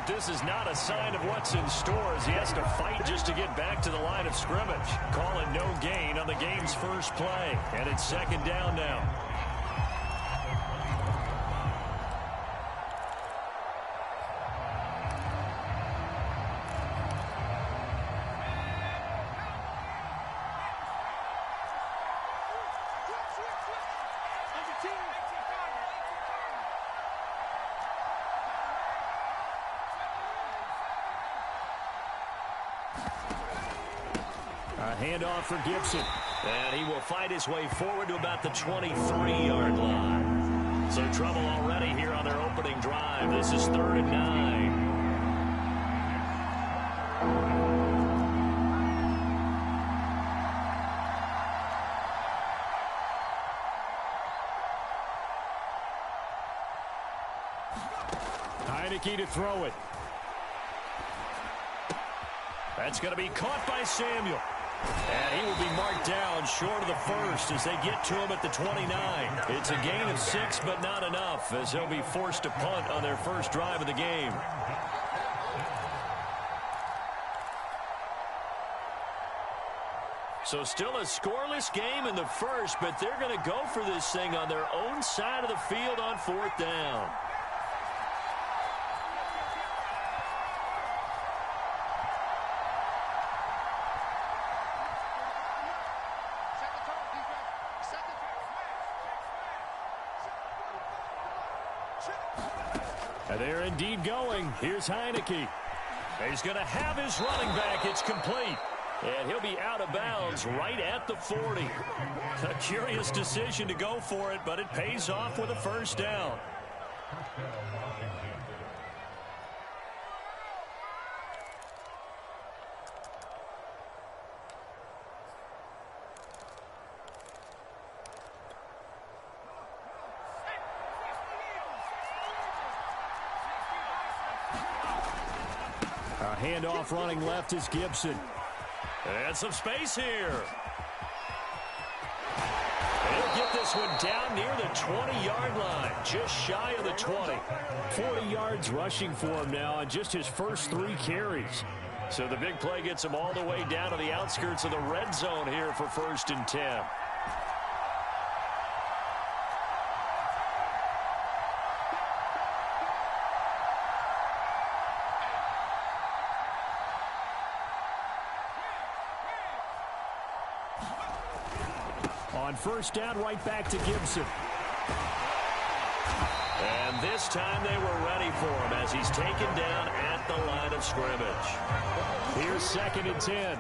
that this is not a sign of what's in store as he has to fight just to get back to the line of scrimmage. Calling no gain on the game's first play. And it's second down now. Handoff for Gibson. And he will fight his way forward to about the 23-yard line. So trouble already here on their opening drive. This is 3rd and 9. Heineke to throw it. That's going to be caught by Samuel. And he will be marked down short of the first as they get to him at the 29. It's a gain of 6, but not enough, as they'll be forced to punt on their first drive of the game. So still a scoreless game in the first, but they're going to go for this thing on their own side of the field on 4th down. They're indeed going. Here's Heineke. He's going to have his running back. It's complete. And he'll be out of bounds right at the 40. A curious decision to go for it, but it pays off with a first down. Handoff running left is Gibson. And some space here. He'll get this one down near the 20-yard line, just shy of the 20. 40 yards rushing for him now on just his first 3 carries. So the big play gets him all the way down to the outskirts of the red zone here for 1st and 10. On 1st down, right back to Gibson. And this time they were ready for him as he's taken down at the line of scrimmage. Here's 2nd and 10.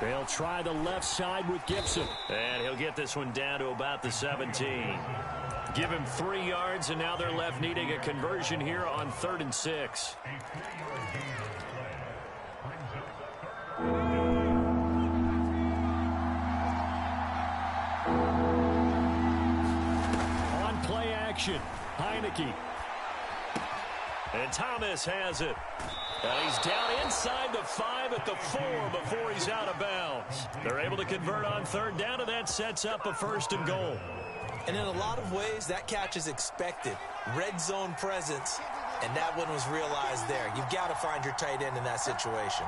They'll try the left side with Gibson. And he'll get this one down to about the 17. Give him 3 yards, and now they're left needing a conversion here on 3rd and 6. On play action, Heineke. And Thomas has it. And he's down inside the 5 at the 4 before he's out of bounds. They're able to convert on 3rd down, and that sets up a 1st and goal. And in a lot of ways, that catch is expected. Red zone presence, and that one was realized there. You've got to find your tight end in that situation.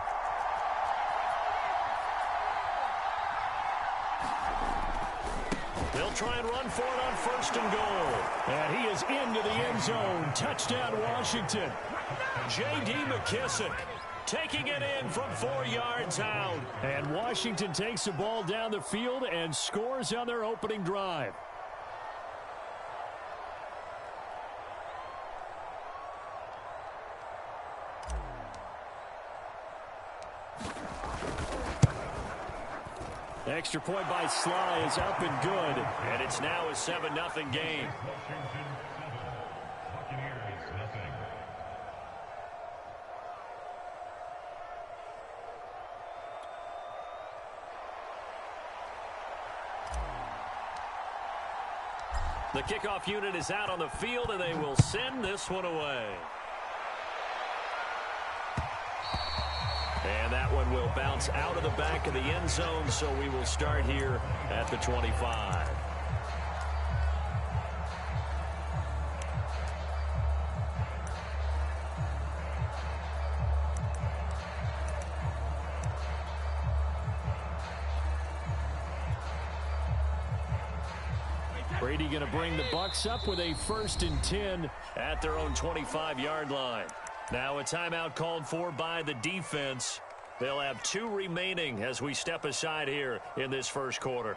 They'll try and run for it on 1st and goal. And he is into the end zone. Touchdown, Washington. J.D. McKissick taking it in from 4 yards out. And Washington takes the ball down the field and scores on their opening drive. Extra point by Sly is up and good. And it's now a 7-0 game. The kickoff unit is out on the field, and they will send this one away. And that one will bounce out of the back of the end zone, so we will start here at the 25. Brady going to bring the Bucs up with a 1st and 10 at their own 25-yard line. Now a timeout called for by the defense. They'll have 2 remaining as we step aside here in this first quarter.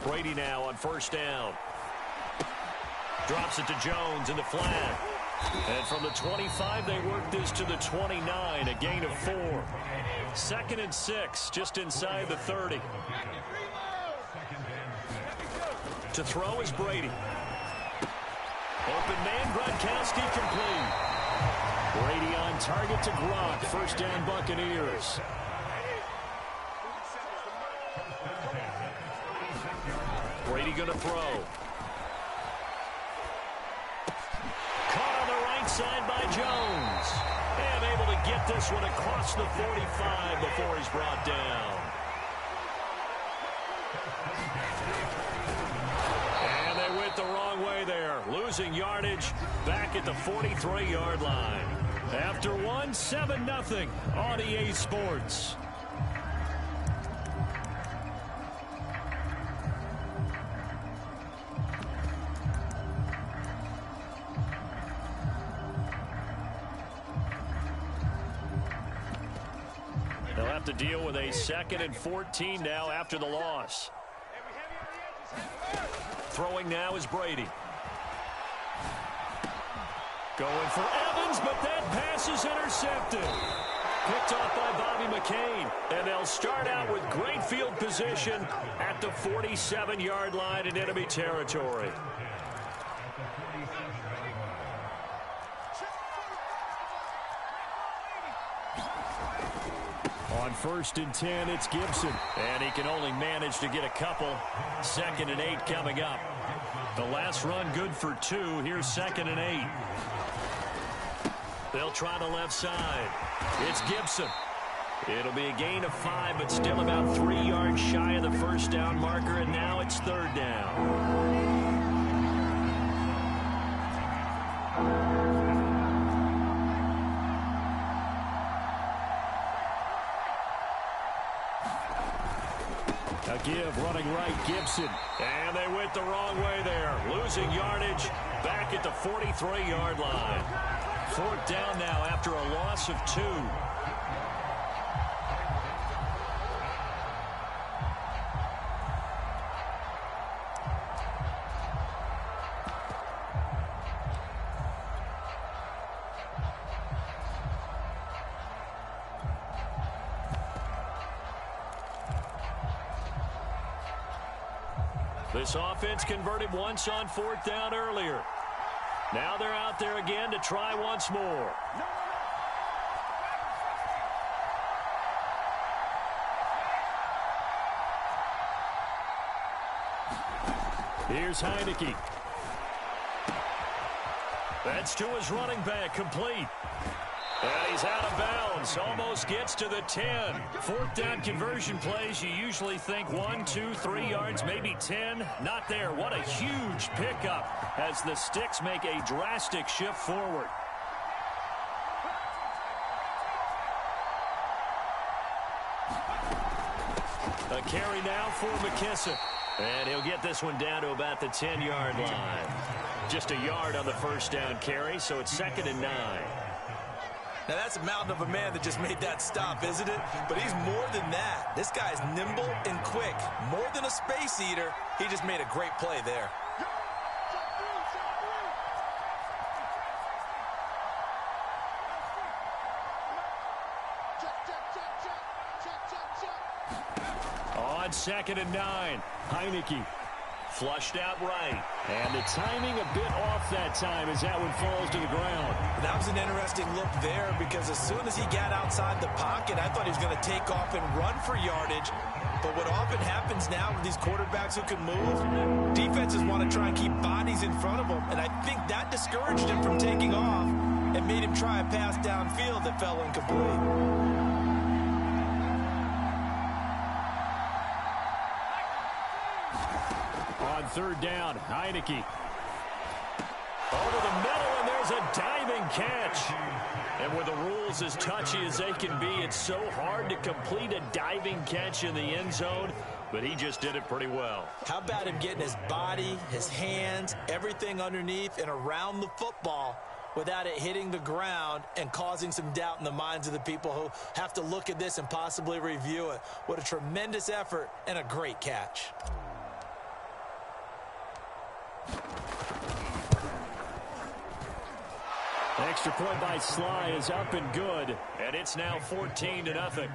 Brady now on 1st down. Drops it to Jones in the flat. And from the 25, they work this to the 29, a gain of 4. 2nd and 6, just inside the 30. To throw is Brady. Open man, Gronkowski complete. Brady on target to Gronk. 1st down, Buccaneers. Brady going to throw. Caught on the right side by Jones. And able to get this one across the 45 before he's brought down. And they went the wrong way there. Losing yardage back at the 43-yard line. After one, 7-0 on EA Sports. They'll have to deal with a 2nd and 14 now after the loss. Throwing now is Brady. Going for Evans, but that pass is intercepted. Picked off by Bobby McCain. And they'll start out with great field position at the 47-yard line in enemy territory. On 1st and 10, it's Gibson. And he can only manage to get a couple. 2nd and 8 coming up. The last run good for 2. Here's 2nd and 8. They'll try the left side. It's Gibson. It'll be a gain of 5, but still about 3 yards shy of the 1st down marker, and now it's 3rd down. A give running right, Gibson. And they went the wrong way there. Losing yardage back at the 43-yard line. 4th down now after a loss of 2. This offense converted once on 4th down earlier. Now they're out there again to try once more. Here's Heineke. That's to his running back, complete. And he's out of bounds. Almost gets to the 10. 4th down conversion plays, you usually think 1, 2, 3 yards, maybe 10. Not there. What a huge pickup as the Sticks make a drastic shift forward. A carry now for McKissick. And he'll get this one down to about the 10-yard line. Just a yard on the 1st down carry, so it's 2nd and 9. Now, that's a mountain of a man that just made that stop, isn't it? But he's more than that. This guy's nimble and quick. More than a space eater, he just made a great play there. On 2nd and 9, Heineke Flushed out right. And the timing a bit off that time as that one falls to the ground. That was an interesting look there because as soon as he got outside the pocket, I thought he was going to take off and run for yardage. But what often happens now with these quarterbacks who can move, defenses want to try and keep bodies in front of them. And I think that discouraged him from taking off and made him try a pass downfield that fell incomplete. On third down, Heineke. Over the middle, and there's a diving catch. And with the rules as touchy as they can be, it's so hard to complete a diving catch in the end zone, but he just did it pretty well. How about him getting his body, his hands, everything underneath and around the football without it hitting the ground and causing some doubt in the minds of the people who have to look at this and possibly review it. What a tremendous effort and a great catch. Extra point by Sly is up and good, and it's now 14-0.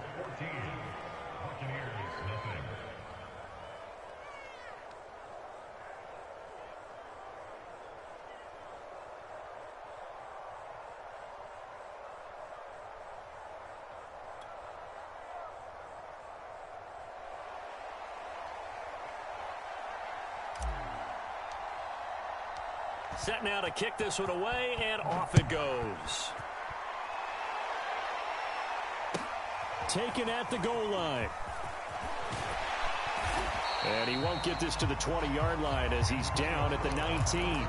Set now to kick this one away, and off it goes. Taken at the goal line. And he won't get this to the 20-yard line as he's down at the 19.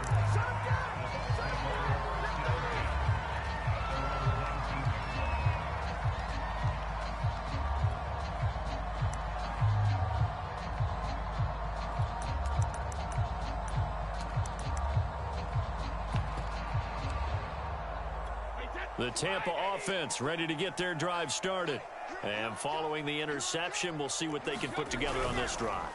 The Tampa offense ready to get their drive started. And following the interception, we'll see what they can put together on this drive.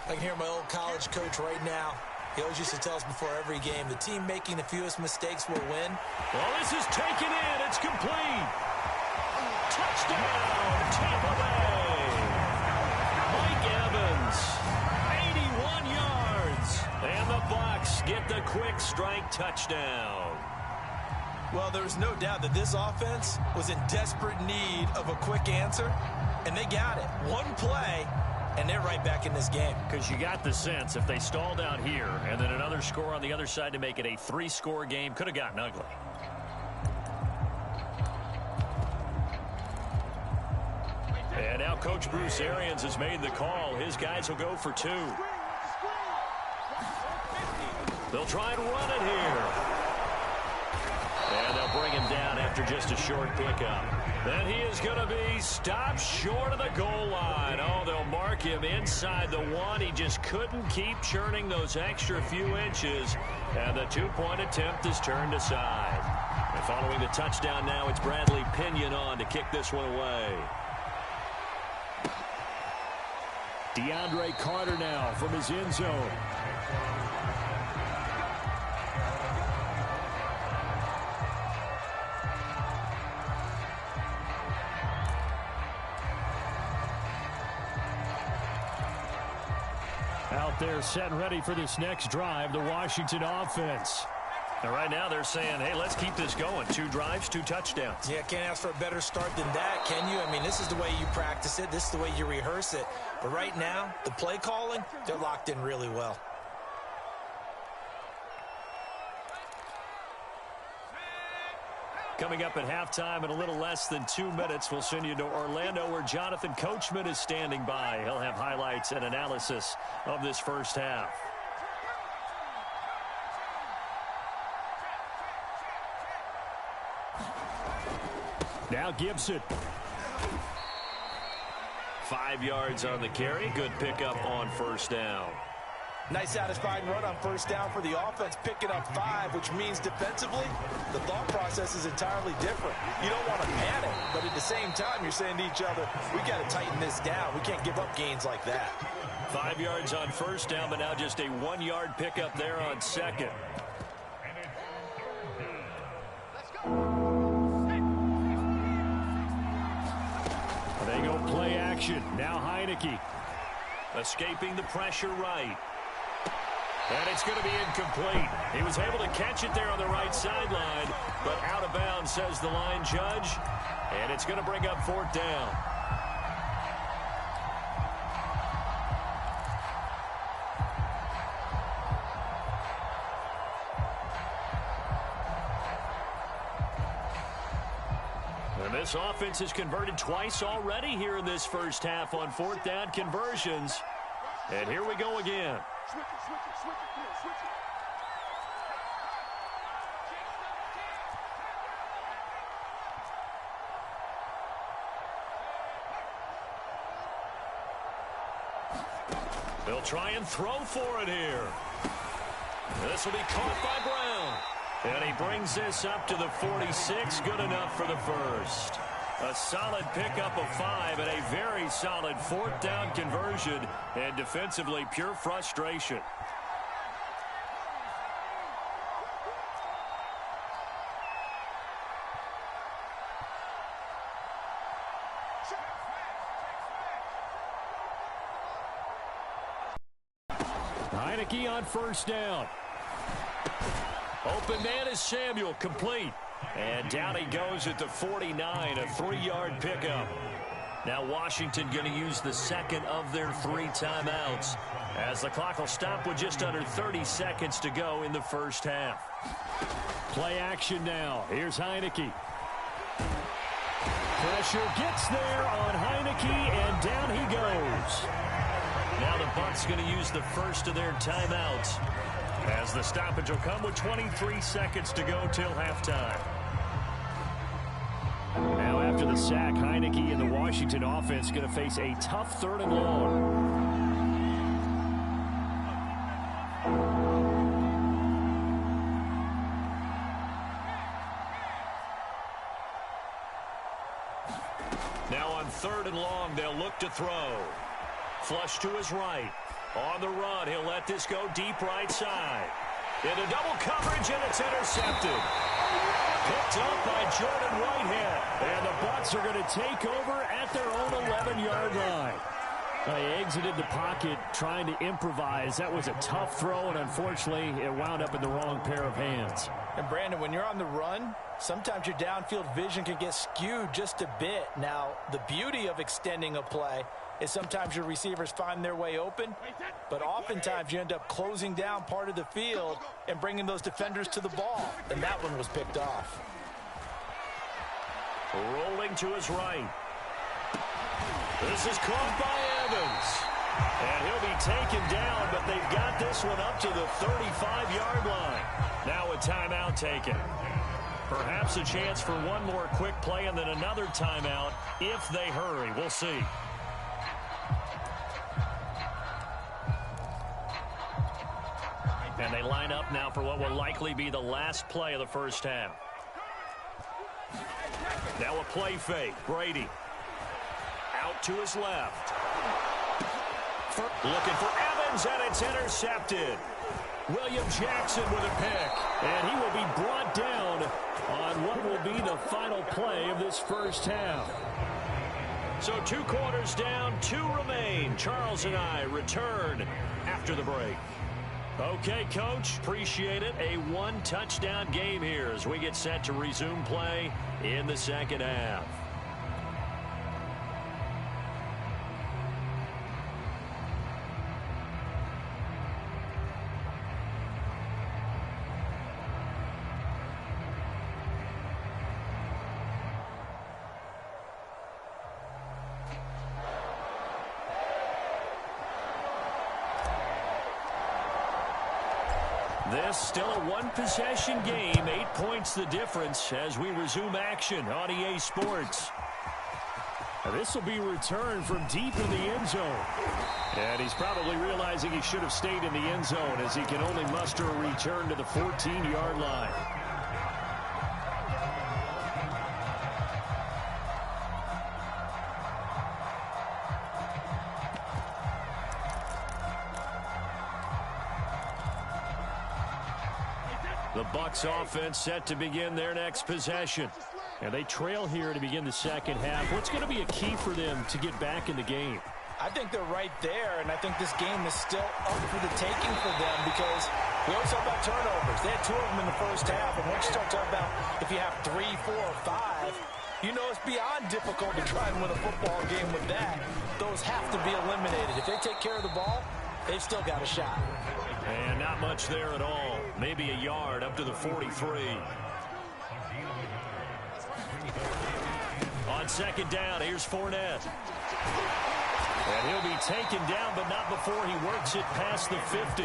I can hear my old college coach right now. He always used to tell us before every game, the team making the fewest mistakes will win. Well, this is taken in. It's complete. Touchdown, Tampa Bay. Mike Evans, 81 yards. And the Bucs get the quick strike touchdown. Well, there's no doubt that this offense was in desperate need of a quick answer, and they got it. One play, and they're right back in this game. Because you got the sense if they stalled out here and then another score on the other side to make it a 3-score game, could have gotten ugly. And now Coach Bruce Arians has made the call. His guys will go for 2. They'll try and run it here. And they'll bring him down after just a short pickup. Then he is going to be stopped short of the goal line. Oh, they'll mark him inside the 1. He just couldn't keep churning those extra few inches. And the 2-point attempt is turned aside. And following the touchdown now, it's Bradley Pinion on to kick this one away. DeAndre Carter now from his end zone. Out there set and ready for this next drive, the Washington offense. And right now they're saying, hey, let's keep this going. 2 drives, 2 touchdowns. Yeah, can't ask for a better start than that, can you? I mean, this is the way you practice it. This is the way you rehearse it. But right now, the play calling, they're locked in really well. Coming up at halftime in a little less than 2 minutes, we'll send you to Orlando where Jonathan Coachman is standing by. He'll have highlights and analysis of this first half. Now Gibson. 5 yards on the carry. Good pickup on first down. Nice satisfying run on first down for the offense, picking up 5, which means defensively, the thought process is entirely different. You don't want to panic, but at the same time, you're saying to each other, we got to tighten this down. We can't give up gains like that. 5 yards on first down, but now just a 1-yard pickup there on second. They go play action. Now Heineke escaping the pressure right. And it's going to be incomplete. He was able to catch it there on the right sideline, but out of bounds, says the line judge. And it's going to bring up 4th down. And this offense has converted twice already here in this first half on 4th down conversions. And here we go again. They'll try and throw for it here. This will be caught by Brown. And he brings this up to the 46. Good enough for the first. A solid pickup of 5 and a very solid 4th down conversion. And defensively, pure frustration. Heineke on 1st down. Open man is Samuel, complete. And down he goes at the 49, a 3-yard pickup. Now Washington going to use the second of their 3 timeouts, as the clock will stop with just under 30 seconds to go in the first half. Play action now. Here's Heineke. Pressure gets there on Heineke, and down he goes. Now the Bucs going to use the first of their timeouts, as the stoppage will come with 23 seconds to go till halftime. Now after the sack, Heineke and the Washington offense going to face a tough 3rd and long. Now on 3rd and long, they'll look to throw. Flush to his right. On the run, he'll let this go deep right side. Into double coverage, and it's intercepted. Picked up by Jordan Whitehead. And the Bucs are going to take over at their own 11-yard line. They exited the pocket trying to improvise. That was a tough throw, and unfortunately, it wound up in the wrong pair of hands. And, Brandon, when you're on the run, sometimes your downfield vision can get skewed just a bit. Now, the beauty of extending a play is sometimes your receivers find their way open, but oftentimes you end up closing down part of the field and bringing those defenders to the ball, and that one was picked off. Rolling to his right. This is caught by Evans. And he'll be taken down, but they've got this one up to the 35-yard line. Now a timeout taken. Perhaps a chance for one more quick play and then another timeout if they hurry. We'll see. And they line up now for what will likely be the last play of the first half. Now a play fake. Brady. Out to his left. Looking for Evans, and it's intercepted. William Jackson with a pick. And he will be brought down on what will be the final play of this first half. So 2 quarters down, 2 remain. Charles and I return after the break. Okay, Coach, appreciate it. A 1-touchdown game here as we get set to resume play in the second half. This still a 1-possession game, 8 points the difference as we resume action on EA Sports. This will be returned from deep in the end zone. And he's probably realizing he should have stayed in the end zone as he can only muster a return to the 14-yard line. The Bucs offense set to begin their next possession. And they trail here to begin the second half. What's going to be a key for them to get back in the game? I think they're right there, and I think this game is still up for the taking for them because we always talk about turnovers. They had 2 of them in the first half, and once you start talking about if you have 3, 4, or 5, you know it's beyond difficult to try and win a football game with that. Those have to be eliminated. If they take care of the ball, they've still got a shot. And not much there at all. Maybe a yard up to the 43. On second down, here's Fournette. And he'll be taken down, but not before he works it past the 50.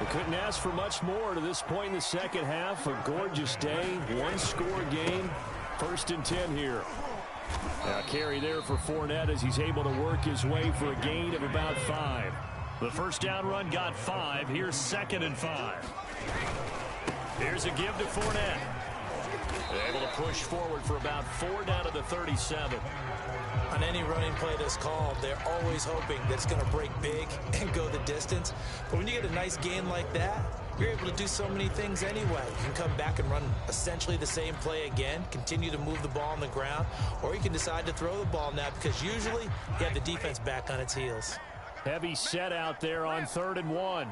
We couldn't ask for much more to this point in the second half. A gorgeous day, one-score game. 1st and 10 here. Now carry there for Fournette as he's able to work his way for a gain of about 5. The first down run got 5. Here's 2nd and 5. Here's a give to Fournette. Able to push forward for about 4 down to the 37. On any running play that's called, they're always hoping that it's going to break big and go the distance. But when you get a nice gain like that, you're able to do so many things anyway. You can come back and run essentially the same play again, continue to move the ball on the ground, or you can decide to throw the ball now because usually you have the defense back on its heels. Heavy set out there on 3rd and 1.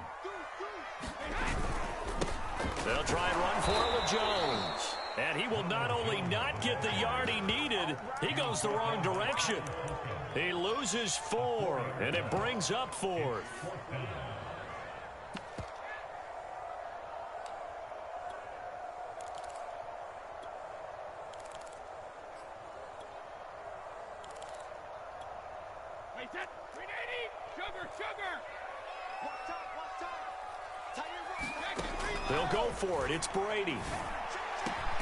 They'll try and run for it with Jones. And he will not only not get the yard he needed, he goes the wrong direction. He loses 4, and it brings up 4th. They'll go for it. It's Brady.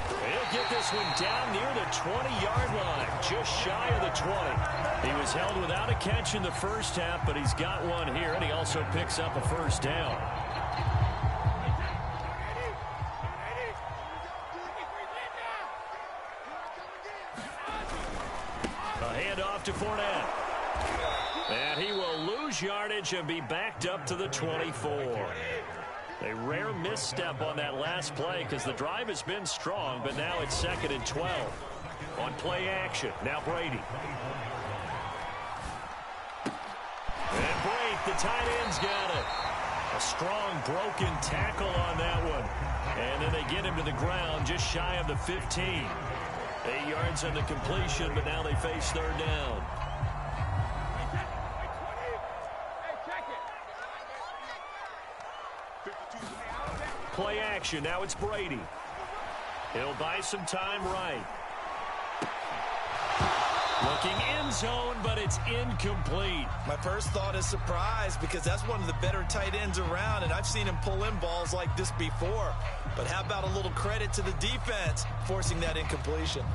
He'll get this one down near the 20-yard line, just shy of the 20. He was held without a catch in the first half, but he's got one here, and he also picks up a first down. A handoff to Fournette. And he will lose yardage and be backed up to the 24. A rare misstep on that last play because the drive has been strong, but now it's 2nd and 12. On play action, now Brady. And break, the tight end's got it. A strong broken tackle on that one. And then they get him to the ground just shy of the 15. 8 yards on the completion, but now they face 3rd down. Play action. Now it's Brady. He'll buy some time right. Looking end zone, but it's incomplete. My first thought is surprise because that's one of the better tight ends around, and I've seen him pull in balls like this before. But how about a little credit to the defense forcing that incompletion?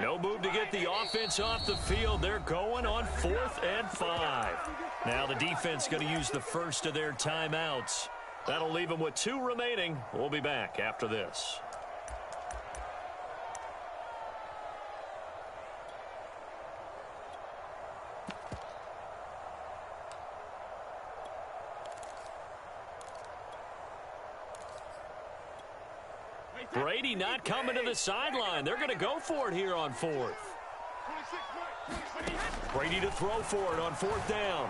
No move to get the offense off the field. They're going on 4th and 5. Now the defense going to use the first of their timeouts. That'll leave them with 2 remaining. We'll be back after this. Brady not coming to the sideline. They're going to go for it here on 4th. Brady to throw for it on 4th down.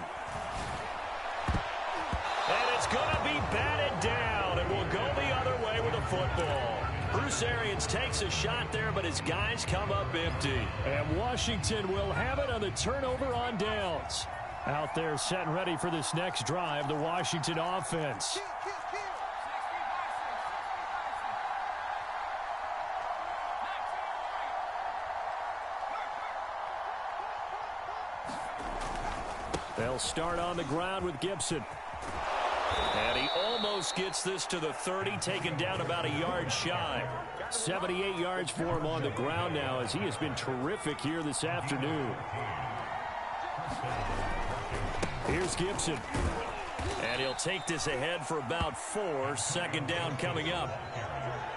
And it's going to be batted down, and we'll go the other way with the football. Bruce Arians takes a shot there, but his guys come up empty. And Washington will have it on the turnover on downs. Out there set and ready for this next drive, the Washington offense. They'll start on the ground with Gibson. And he almost gets this to the 30, taken down about a yard shy. 78 yards for him on the ground now as he has been terrific here this afternoon. Here's Gibson. And he'll take this ahead for about 4. 2nd down coming up.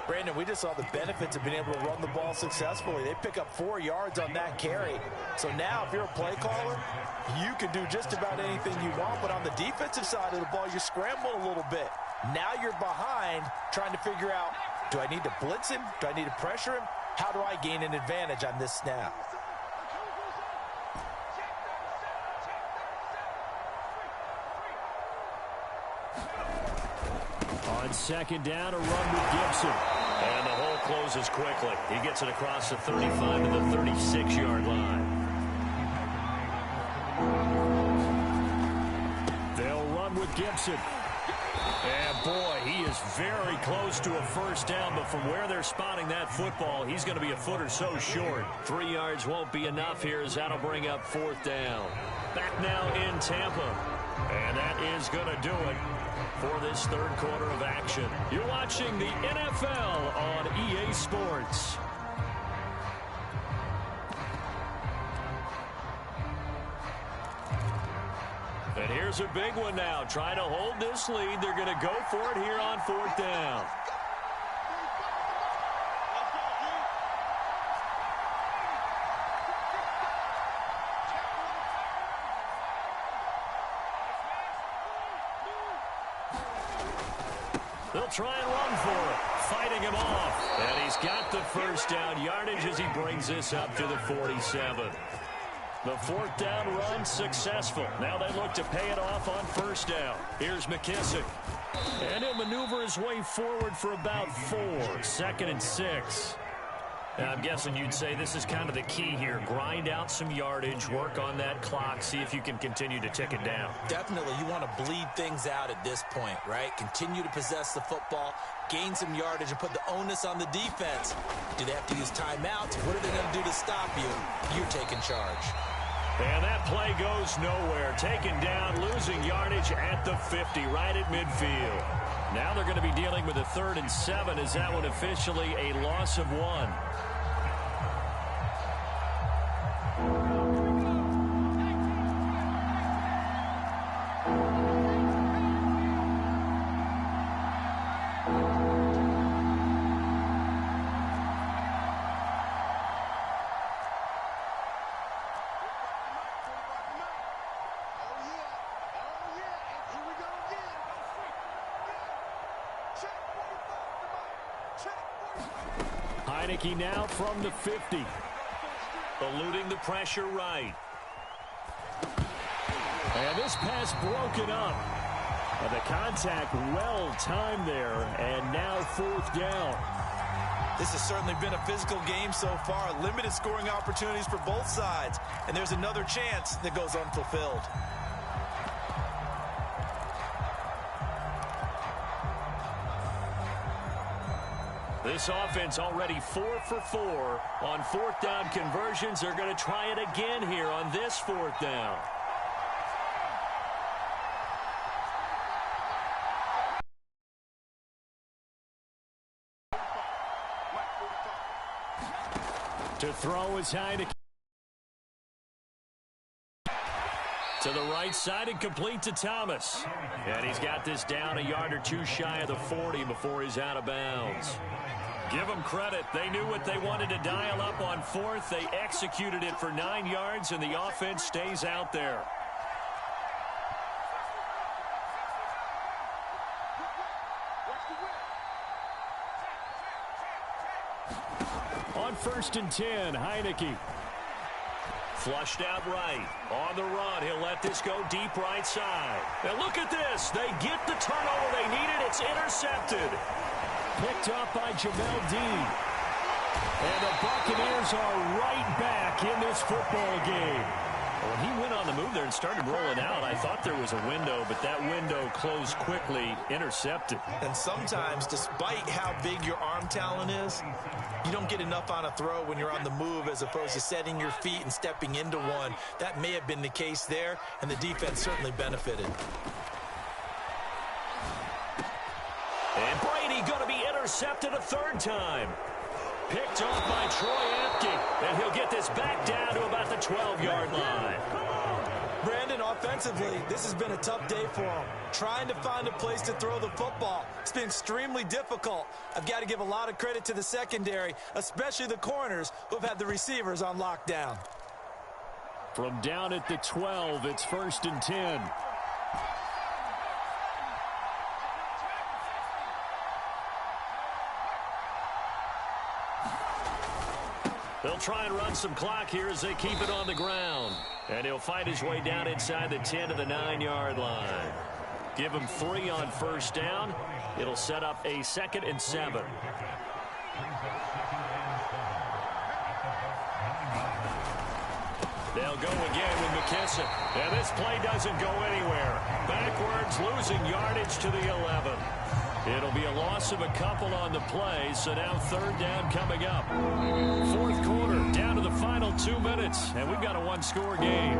Brandon, we just saw the benefits of being able to run the ball successfully. They pick up 4 yards on that carry. So now if you're a play caller, you can do just about anything you want. But on the defensive side of the ball, you scramble a little bit. Now you're behind trying to figure out, do I need to blitz him? Do I need to pressure him? How do I gain an advantage on this snap? On second down, a run with Gibson. And the hole closes quickly. He gets it across the 35 to the 36-yard line. They'll run with Gibson. And, boy, he is very close to a first down, but from where they're spotting that football, he's going to be a foot or so short. 3 yards won't be enough here as that'll bring up 4th down. Back now in Tampa. And that is going to do it for this third quarter of action. You're watching the NFL on EA Sports. And here's a big one now. Trying to hold this lead. They're going to go for it here on 4th down. They'll try and run for it, fighting him off. And he's got the first down yardage as he brings this up to the 47. The 4th down run successful. Now they look to pay it off on first down. Here's McKissick. And he'll maneuver his way forward for about 4. 2nd and 6. Now, I'm guessing you'd say this is kind of the key here. Grind out some yardage, work on that clock, see if you can continue to tick it down. Definitely. You want to bleed things out at this point, right? Continue to possess the football, gain some yardage, and put the onus on the defense. Do they have to use timeouts? What are they going to do to stop you? You're taking charge. And that play goes nowhere. Taken down, losing yardage at the 50, right at midfield. Now they're going to be dealing with a 3rd and 7. Is that one officially a loss of 1? Heineke now from the 50. Eluding the pressure right. And this pass broken up. And the contact well timed there. And now 4th down. This has certainly been a physical game so far. Limited scoring opportunities for both sides. And there's another chance that goes unfulfilled. This offense already 4 for 4 on 4th down conversions. They're going to try it again here on this 4th down. To throw is Heineke. To the right side and complete to Thomas. And he's got this down a yard or 2 shy of the 40 before he's out of bounds. Give them credit. They knew what they wanted to dial up on 4th. They executed it for 9 yards, and the offense stays out there. On 1st and 10, Heineke. Flushed out right. On the run, he'll let this go deep right side. And look at this. They get the turnover they needed. It's intercepted. Picked up by Jamel Dean. And the Buccaneers are right back in this football game. When he went on the move there and started rolling out, I thought there was a window, but that window closed quickly, intercepted. And sometimes, despite how big your arm talent is, you don't get enough on a throw when you're on the move as opposed to setting your feet and stepping into one. That may have been the case there, and the defense certainly benefited. And Brady going to be intercepted a 3rd time. Picked off by Troy Apke, and he'll get this back down to about the 12-yard line. Brandon, offensively, this has been a tough day for them. Trying to find a place to throw the football. It's been extremely difficult. I've got to give a lot of credit to the secondary, especially the corners who've had the receivers on lockdown. From down at the 12, it's 1st and 10. They'll try and run some clock here as they keep it on the ground. And he'll fight his way down inside the 10 to the 9-yard line. Give him 3 on 1st down. It'll set up a 2nd and 7. They'll go again with McKissick. And this play doesn't go anywhere. Backwards, losing yardage to the 11. It'll be a loss of a couple on the play, so now 3rd down coming up. 4th quarter, down to the final 2 minutes, and we've got a 1-score game.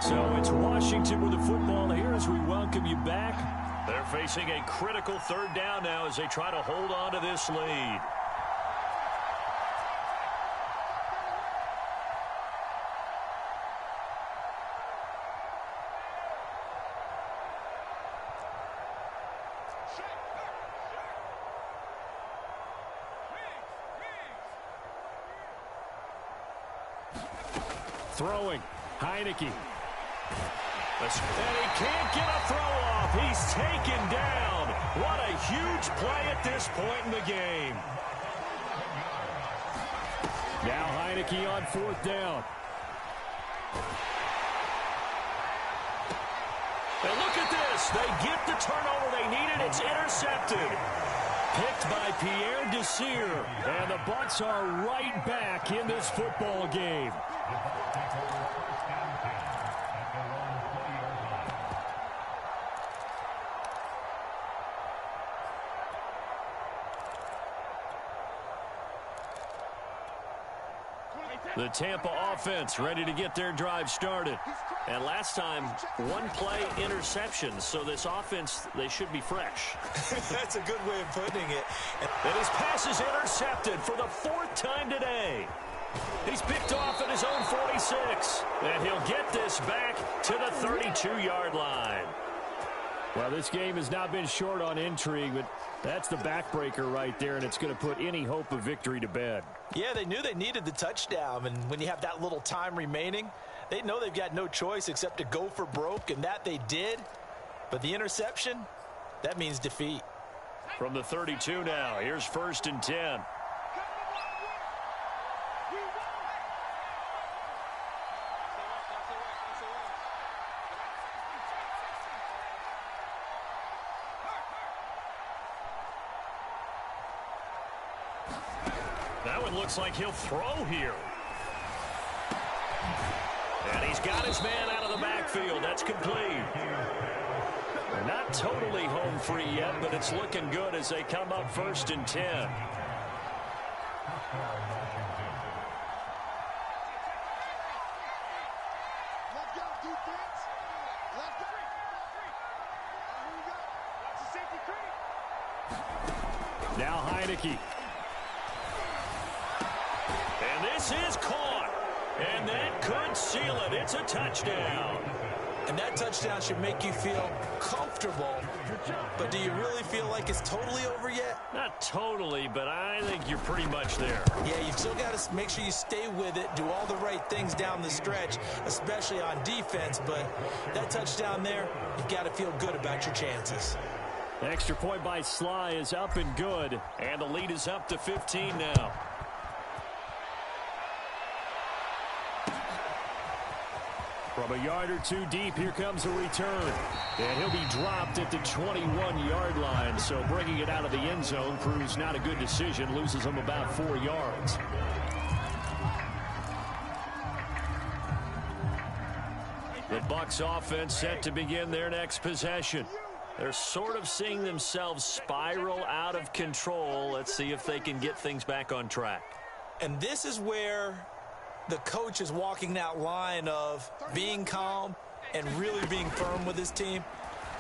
So it's Washington with the football here as we welcome you back. They're facing a critical 3rd down now as they try to hold on to this lead. Throwing, Heineke. And he can't get a throw off. He's taken down. What a huge play at this point in the game. Now Heineke on 4th down. And look at this. They get the turnover they needed. It's intercepted. Picked by Pierre Desir. And the Bucs are right back in this football game. The Tampa offense ready to get their drive started. And last time, 1 play interception. So this offense, they should be fresh. That's a good way of putting it. And his pass is intercepted for the 4th time today. He's picked off at his own 46. And he'll get this back to the 32-yard line. Well, this game has not been short on intrigue, but that's the backbreaker right there, and it's going to put any hope of victory to bed. Yeah, they knew they needed the touchdown, and when you have that little time remaining, they know they've got no choice except to go for broke, and that they did. But the interception, that means defeat. From the 32 now, here's 1st and 10. That one looks like he'll throw here. And he's got his man out of the backfield. That's complete. They're not totally home free yet, but it's looking good as they come up 1st and 10. Now Heineke. And this is caught. And that could seal it. It's a touchdown. And that touchdown should make you feel comfortable. But do you really feel like it's totally over yet? Not totally, but I think you're pretty much there. Yeah, you've still got to make sure you stay with it, do all the right things down the stretch, especially on defense. But that touchdown there, you've got to feel good about your chances. The extra point by Sly is up and good. And the lead is up to 15 now. From a yard or two deep, here comes a return. And he'll be dropped at the 21-yard line. So bringing it out of the end zone proves not a good decision. Loses him about 4 yards. The Bucs offense set to begin their next possession. They're sort of seeing themselves spiral out of control. Let's see if they can get things back on track. And this is where the coach is walking that line of being calm and really being firm with his team.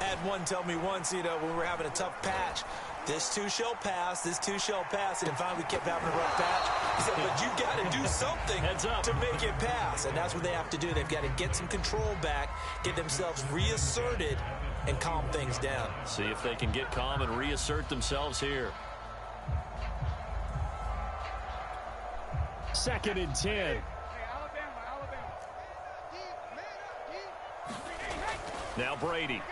I had one tell me once, when we were having a tough patch, This too shall pass. This too shall pass. And finally, we kept having a rough patch. He said, but you got to do something to make it pass. And that's what they have to do. They've got to get some control back, get themselves reasserted, and calm things down. See if they can get calm and reassert themselves here. 2nd and 10. Now Brady.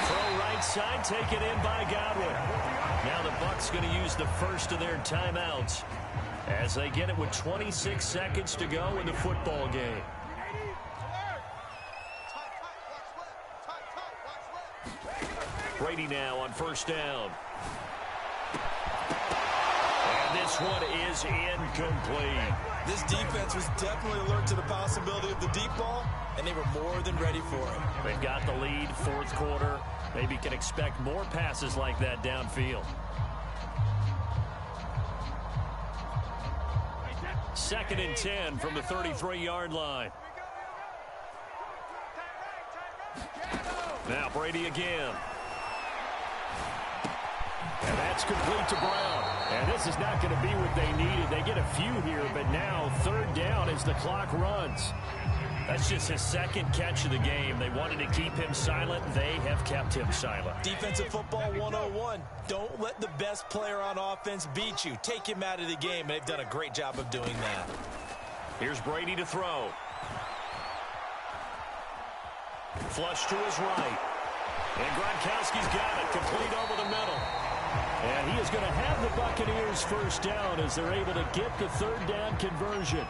Throw right side, taken in by Godwin. Now the Bucs going to use the first of their timeouts as they get it with 26 seconds to go in the football game. Brady now on 1st down. And this one is incomplete. This defense was definitely alert to the possibility of the deep ball, and they were more than ready for it. They've got the lead, 4th quarter. Maybe can expect more passes like that downfield. 2nd and 10 from the 33-yard line. Now Brady again. And that's complete to Brown. And this is not going to be what they needed. They get a few here, but now 3rd down as the clock runs. That's just his 2nd catch of the game. They wanted to keep him silent. They have kept him silent. Defensive football 101. Don't let the best player on offense beat you. Take him out of the game. They've done a great job of doing that. Here's Brady to throw. Flush to his right. And Gronkowski's got it. Complete over the middle. And he is going to have the Buccaneers 1st down as they're able to get the 3rd down conversion.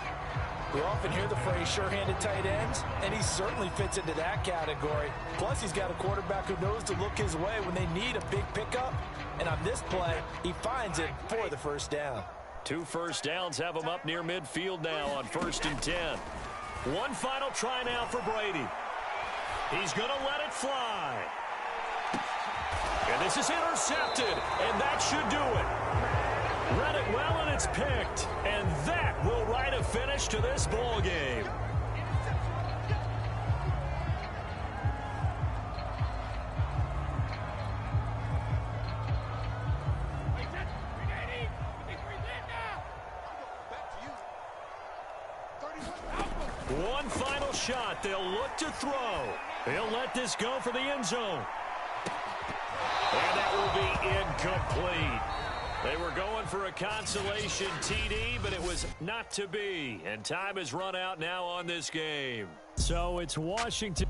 We often hear the phrase sure-handed tight ends, and he certainly fits into that category. Plus, he's got a quarterback who knows to look his way when they need a big pickup. And on this play, he finds it for the 1st down. 2 first downs have him up near midfield now on 1st and 10. One final try now for Brady. He's going to let it fly. And this is intercepted, and that should do it. Read it well, and it's picked. And that will write a finish to this ball game. One final shot. They'll look to throw. He'll let this go for the end zone. And that will be incomplete. They were going for a consolation TD, but it was not to be. And time has run out now on this game. So it's Washington.